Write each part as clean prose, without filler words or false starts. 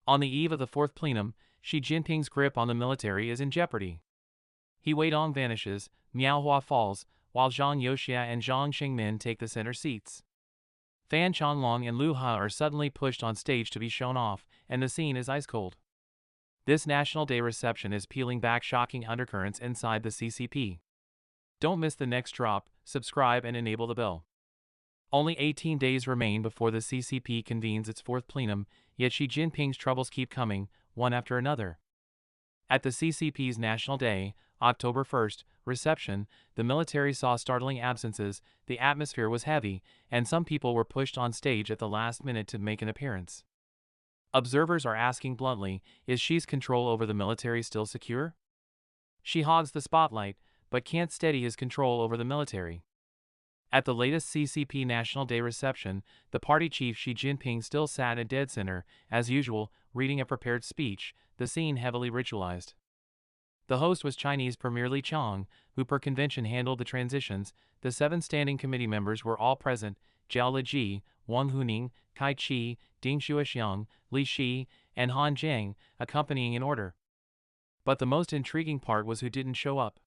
On the eve of the fourth plenum, Xi Jinping's grip on the military is in jeopardy. He Weidong vanishes, Miaohua falls, while Zhang Youxia and Zhang Xingmin take the center seats. Fan Changlong and Lu He are suddenly pushed on stage to be shown off, and the scene is ice cold. This National Day reception is peeling back shocking undercurrents inside the CCP. Don't miss the next drop, subscribe and enable the bell. Only 18 days remain before the CCP convenes its fourth plenum, yet Xi Jinping's troubles keep coming, one after another. At the CCP's National Day, October 1st, reception, the military saw startling absences, the atmosphere was heavy, and some people were pushed on stage at the last minute to make an appearance. Observers are asking bluntly, is Xi's control over the military still secure? Xi hogs the spotlight, but can't steady his control over the military. At the latest CCP National Day reception, the party chief Xi Jinping still sat at dead center, as usual, reading a prepared speech, the scene heavily ritualized. The host was Chinese Premier Li Qiang, who per convention handled the transitions. The 7 standing committee members were all present: Zhao Leji, Wang Huning, Kai Chi, Ding Shuoxiang, Li Shi, and Han Zhang, accompanying in order. But the most intriguing part was who didn't show up.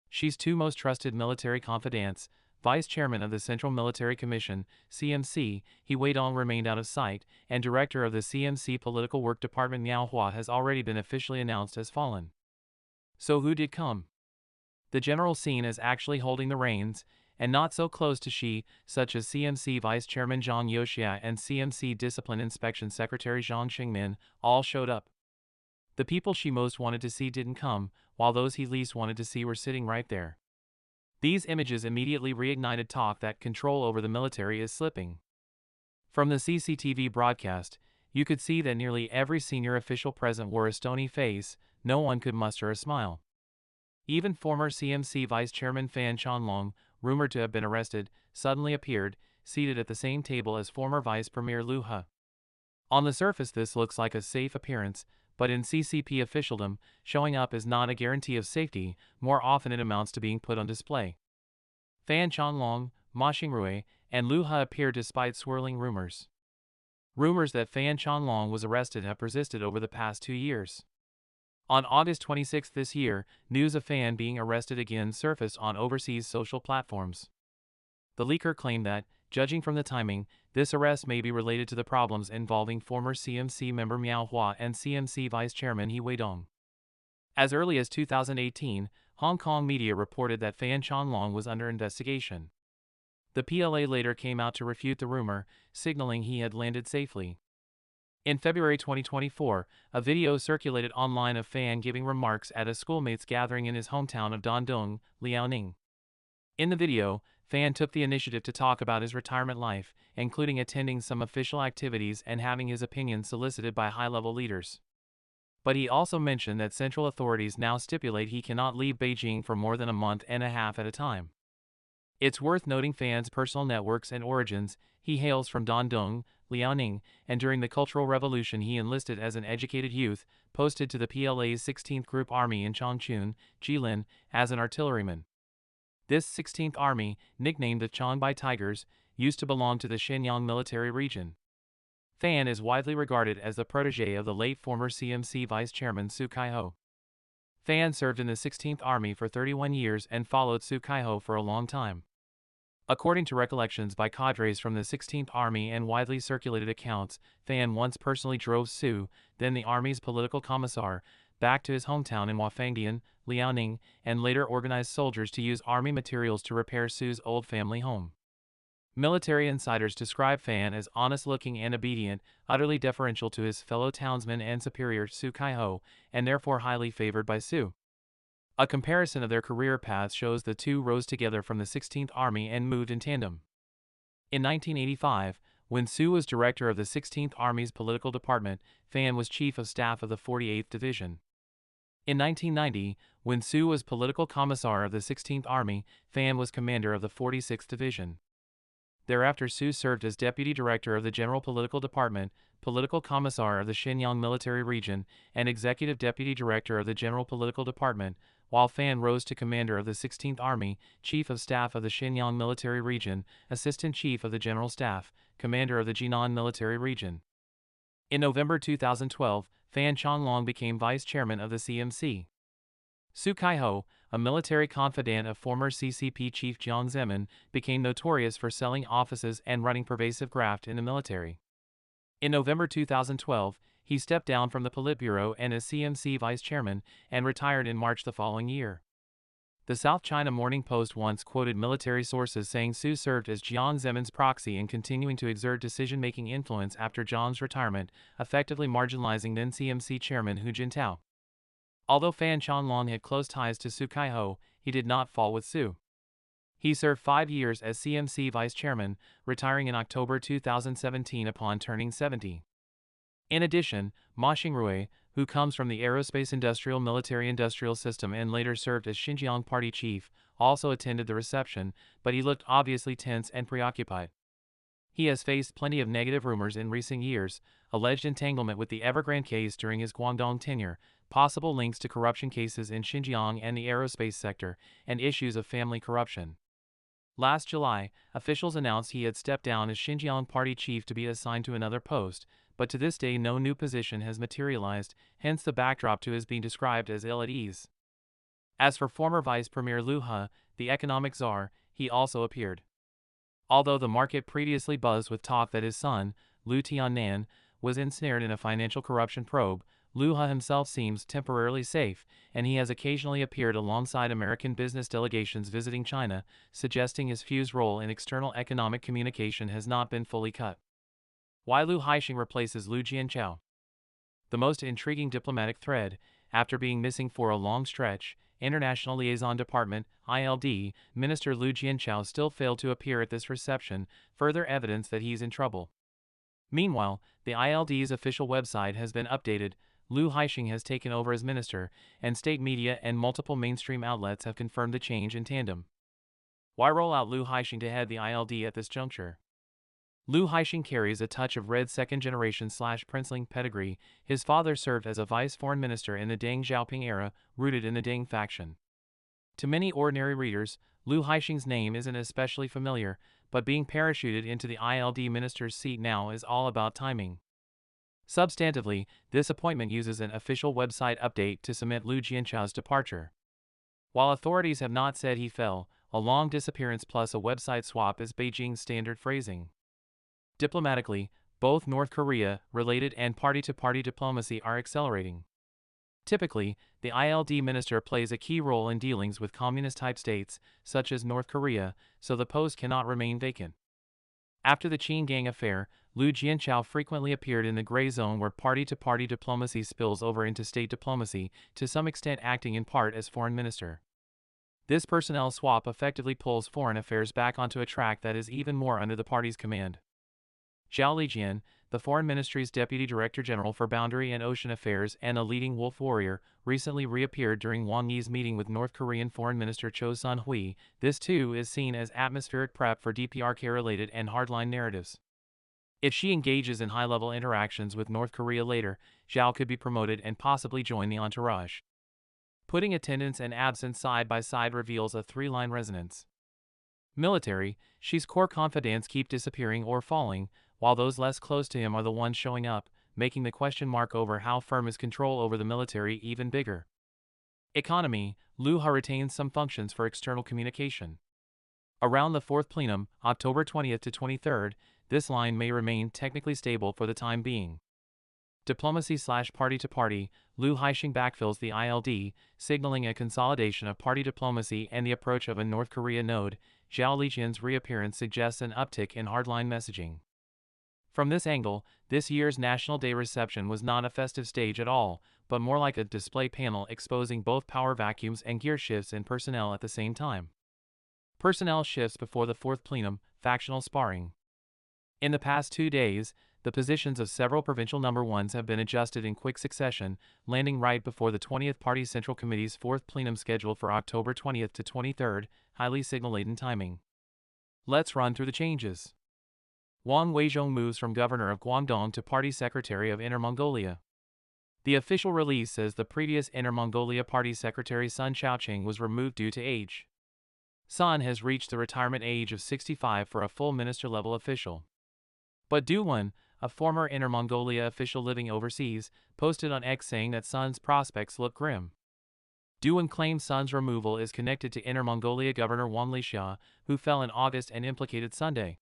Xi's 2 most trusted military confidants, Vice Chairman of the Central Military Commission, CMC, He Weidong remained out of sight, and Director of the CMC Political Work Department Miao Hua has already been officially announced as fallen. So who did come? The general seen as actually holding the reins, and not so close to Xi, such as CMC Vice Chairman Zhang Youxia and CMC Discipline Inspection Secretary Zhang Xingmin, all showed up. The people Xi most wanted to see didn't come, while those he least wanted to see were sitting right there. These images immediately reignited talk that control over the military is slipping. From the CCTV broadcast, you could see that nearly every senior official present wore a stony face. No one could muster a smile. Even former CMC Vice Chairman Fan Changlong, rumored to have been arrested, suddenly appeared, seated at the same table as former Vice Premier Lu He. On the surface this looks like a safe appearance, but in CCP officialdom, showing up is not a guarantee of safety. More often it amounts to being put on display. Fan Changlong, Ma Xingrui, and Lu He appeared despite swirling rumors. Rumors that Fan Changlong was arrested have persisted over the past 2 years. On August 26 this year, news of Fan being arrested again surfaced on overseas social platforms. The leaker claimed that, judging from the timing, this arrest may be related to the problems involving former CMC member Miao Hua and CMC Vice Chairman He Weidong. As early as 2018, Hong Kong media reported that Fan Changlong was under investigation. The PLA later came out to refute the rumor, signaling he had landed safely. In February 2024, a video circulated online of Fan giving remarks at a schoolmates gathering in his hometown of Dandong, Liaoning. In the video, Fan took the initiative to talk about his retirement life, including attending some official activities and having his opinions solicited by high-level leaders. But he also mentioned that central authorities now stipulate he cannot leave Beijing for more than a month and a half at a time. It's worth noting Fan's personal networks and origins. He hails from Dandong, Liaoning, and during the Cultural Revolution he enlisted as an educated youth, posted to the PLA's 16th Group Army in Changchun, Jilin, as an artilleryman. This 16th Army, nicknamed the Changbai Tigers, used to belong to the Shenyang military region. Fan is widely regarded as the protege of the late former CMC Vice Chairman Su Kaiho. Fan served in the 16th Army for 31 years and followed Su Kaiho for a long time. According to recollections by cadres from the 16th Army and widely circulated accounts, Fan once personally drove Su, then the Army's political commissar, back to his hometown in Huafangdian, Liaoning, and later organized soldiers to use army materials to repair Su's old family home. Military insiders describe Fan as honest-looking and obedient, utterly deferential to his fellow townsmen and superior Su Kaiho, and therefore highly favored by Su. A comparison of their career paths shows the two rose together from the 16th Army and moved in tandem. In 1985, when Su was director of the 16th Army's political department, Fan was chief of staff of the 48th Division. In 1990, when Su was political commissar of the 16th Army, Fan was commander of the 46th Division. Thereafter Su served as deputy director of the General Political Department, political commissar of the Shenyang military region, and executive deputy director of the General Political Department, while Fan rose to commander of the 16th Army, chief of staff of the Shenyang military region, assistant chief of the General Staff, commander of the Jinan military region. In November 2012, Fan Changlong became vice chairman of the CMC. Su Kai-ho, a military confidant of former CCP chief Jiang Zemin, became notorious for selling offices and running pervasive graft in the military. In November 2012, he stepped down from the Politburo and as CMC vice chairman, and retired in March the following year. The South China Morning Post once quoted military sources saying Su served as Jiang Zemin's proxy in continuing to exert decision-making influence after Jiang's retirement, effectively marginalizing then CMC chairman Hu Jintao. Although Fan Changlong had close ties to Su Kai-ho, he did not fall with Su. He served 5 years as CMC vice chairman, retiring in October 2017 upon turning 70. In addition, Ma Xingrui, who comes from the aerospace military-industrial system and later served as Xinjiang party chief, also attended the reception, but he looked obviously tense and preoccupied. He has faced plenty of negative rumors in recent years, alleged entanglement with the Evergrande case during his Guangdong tenure, possible links to corruption cases in Xinjiang and the aerospace sector, and issues of family corruption. Last July, officials announced he had stepped down as Xinjiang party chief to be assigned to another post, but to this day no new position has materialized, hence the backdrop to his being described as ill at ease. As for former Vice Premier Liu He, the economic czar, he also appeared. Although the market previously buzzed with talk that his son, Liu Tiannan, was ensnared in a financial corruption probe, Liu He himself seems temporarily safe, and he has occasionally appeared alongside American business delegations visiting China, suggesting his fused role in external economic communication has not been fully cut. Why Liu Haixing replaces Liu Jianchao? The most intriguing diplomatic thread, after being missing for a long stretch, International Liaison Department (ILD) Minister Liu Jianchao still failed to appear at this reception, further evidence that he's in trouble. Meanwhile, the ILD's official website has been updated, Liu Haixing has taken over as minister, and state media and multiple mainstream outlets have confirmed the change in tandem. Why roll out Liu Haixing to head the ILD at this juncture? Liu Haixing carries a touch of red second-generation/princeling pedigree. His father served as a vice foreign minister in the Deng Xiaoping era, rooted in the Deng faction. To many ordinary readers, Liu Haixing's name isn't especially familiar, but being parachuted into the ILD minister's seat now is all about timing. Substantively, this appointment uses an official website update to cement Liu Jianchao's departure. While authorities have not said he fell, a long disappearance plus a website swap is Beijing's standard phrasing. Diplomatically, both North Korea-related and party-to-party diplomacy are accelerating. Typically, the ILD minister plays a key role in dealings with communist-type states, such as North Korea, so the post cannot remain vacant. After the Qin Gang affair, Liu Jianchao frequently appeared in the gray zone where party-to-party diplomacy spills over into state diplomacy, to some extent acting in part as foreign minister. This personnel swap effectively pulls foreign affairs back onto a track that is even more under the party's command. Zhao Lijian, the Foreign Ministry's Deputy Director General for Boundary and Ocean Affairs and a leading wolf warrior, recently reappeared during Wang Yi's meeting with North Korean Foreign Minister Cho Sun-hui. This too is seen as atmospheric prep for DPRK-related and hardline narratives. If she engages in high-level interactions with North Korea later, Zhao could be promoted and possibly join the entourage. Putting attendance and absence side by side reveals a three-line resonance. Military, Xi's core confidants keep disappearing or falling, while those less close to him are the ones showing up, making the question mark over how firm his control over the military even bigger. Economy, Liu He retains some functions for external communication. Around the fourth plenum, October 20th to 23rd, this line may remain technically stable for the time being. Diplomacy/party-to-party, Liu Haixing backfills the ILD, signaling a consolidation of party diplomacy and the approach of a North Korea node. Zhao Lijian's reappearance suggests an uptick in hardline messaging. From this angle, this year's National Day reception was not a festive stage at all, but more like a display panel exposing both power vacuums and gear shifts in personnel at the same time. Personnel shifts before the fourth plenum, factional sparring. In the past 2 days, the positions of several provincial number ones have been adjusted in quick succession, landing right before the 20th Party Central Committee's fourth plenum scheduled for October 20th to 23rd, highly signal-laden timing. Let's run through the changes. Wang Weizhong moves from governor of Guangdong to party secretary of Inner Mongolia. The official release says the previous Inner Mongolia party secretary Sun Xiaoqing was removed due to age. Sun has reached the retirement age of 65 for a full minister-level official. But Du Wen, a former Inner Mongolia official living overseas, posted on X saying that Sun's prospects look grim. Duan claims Sun's removal is connected to Inner Mongolia Governor Wang Youxia, who fell in August and implicated Sunday.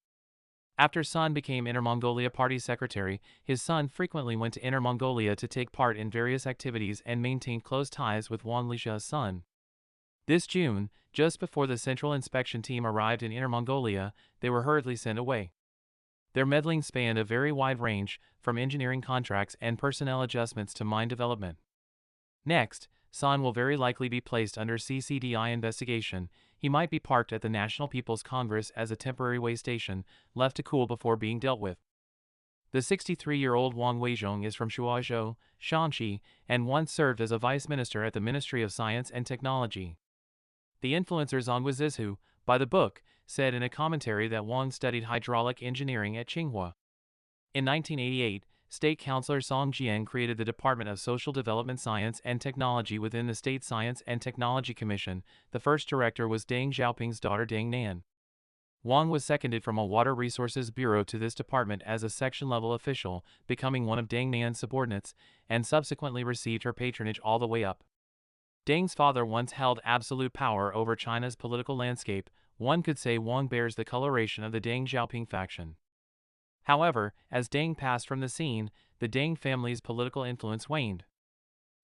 After Sun became Inner Mongolia Party secretary, his son frequently went to Inner Mongolia to take part in various activities and maintained close ties with Wang Lixia's son. This June, just before the Central Inspection Team arrived in Inner Mongolia, they were hurriedly sent away. Their meddling spanned a very wide range, from engineering contracts and personnel adjustments to mine development. Next, Sun will very likely be placed under CCDI investigation. He might be parked at the National People's Congress as a temporary way station, left to cool before being dealt with. The 63-year-old Wang Weizhong is from Shuozhou, Shanxi, and once served as a vice minister at the Ministry of Science and Technology. The influencer Zhang Wizhu, by the book, said in a commentary that Wang studied hydraulic engineering at Tsinghua. In 1988, State Councilor Song Jian created the Department of Social Development Science and Technology within the State Science and Technology Commission. The first director was Deng Xiaoping's daughter Deng Nan. Wang was seconded from a Water Resources Bureau to this department as a section-level official, becoming one of Deng Nan's subordinates, and subsequently received her patronage all the way up. Deng's father once held absolute power over China's political landscape. One could say Wang bears the coloration of the Deng Xiaoping faction. However, as Deng passed from the scene, the Deng family's political influence waned.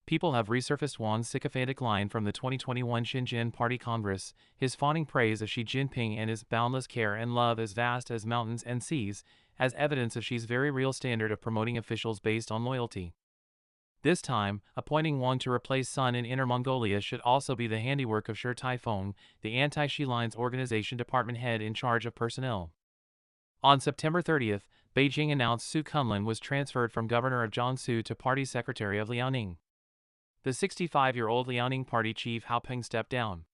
People have resurfaced Wang's sycophantic line from the 2021 Shenzhen Party Congress, his fawning praise of Xi Jinping and his boundless care and love as vast as mountains and seas, as evidence of Xi's very real standard of promoting officials based on loyalty. This time, appointing Wang to replace Sun in Inner Mongolia should also be the handiwork of Shi Taifeng, the anti-Xi Line's organization department head in charge of personnel. On September 30th, Beijing announced Su Kunlun was transferred from governor of Jiangsu to party secretary of Liaoning. The 65-year-old Liaoning party chief Hao Peng stepped down.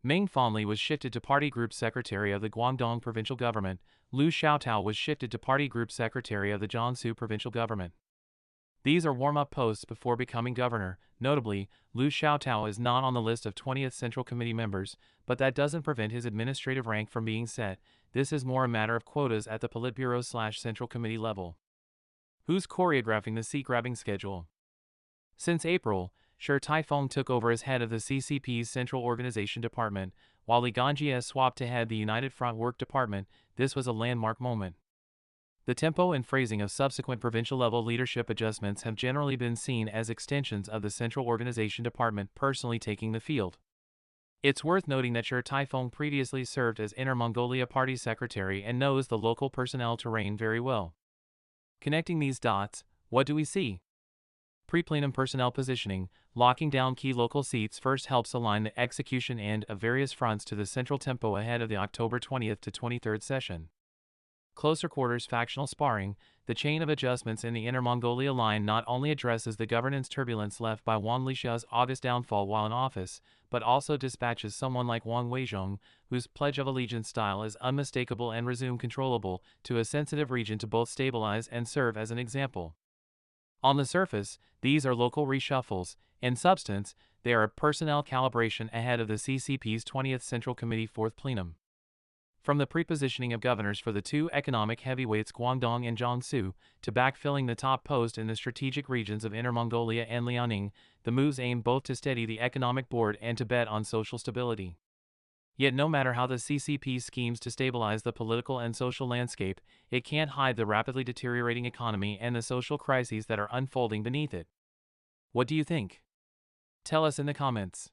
Meng Fanli was shifted to party group secretary of the Guangdong provincial government. Liu Xiaotao was shifted to party group secretary of the Jiangsu provincial government. These are warm-up posts before becoming governor. Notably, Liu Xiaotao is not on the list of 20th Central Committee members, but that doesn't prevent his administrative rank from being set. This is more a matter of quotas at the Politburo/Central Committee level. Who's choreographing the seat-grabbing schedule? Since April, Shi Taifeng took over as head of the CCP's Central Organization Department, while Li Ganjie swapped to head the United Front Work Department. This was a landmark moment. The tempo and phrasing of subsequent provincial-level leadership adjustments have generally been seen as extensions of the Central Organization Department personally taking the field. It's worth noting that Shi Taifeng previously served as Inner Mongolia Party Secretary and knows the local personnel terrain very well. Connecting these dots, what do we see? Pre-plenum personnel positioning, locking down key local seats first helps align the execution end of various fronts to the central tempo ahead of the October 20th to 23rd session. Closer quarters factional sparring, the chain of adjustments in the Inner Mongolia line not only addresses the governance turbulence left by Wang Lixia's August downfall while in office, but also dispatches someone like Wang Weizhong, whose Pledge of Allegiance style is unmistakable and resume controllable, to a sensitive region to both stabilize and serve as an example. On the surface, these are local reshuffles. In substance, they are a personnel calibration ahead of the CCP's 20th Central Committee 4th plenum. From the prepositioning of governors for the two economic heavyweights Guangdong and Jiangsu, to backfilling the top post in the strategic regions of Inner Mongolia and Liaoning, the moves aim both to steady the economic board and to bet on social stability. Yet no matter how the CCP schemes to stabilize the political and social landscape, it can't hide the rapidly deteriorating economy and the social crises that are unfolding beneath it. What do you think? Tell us in the comments.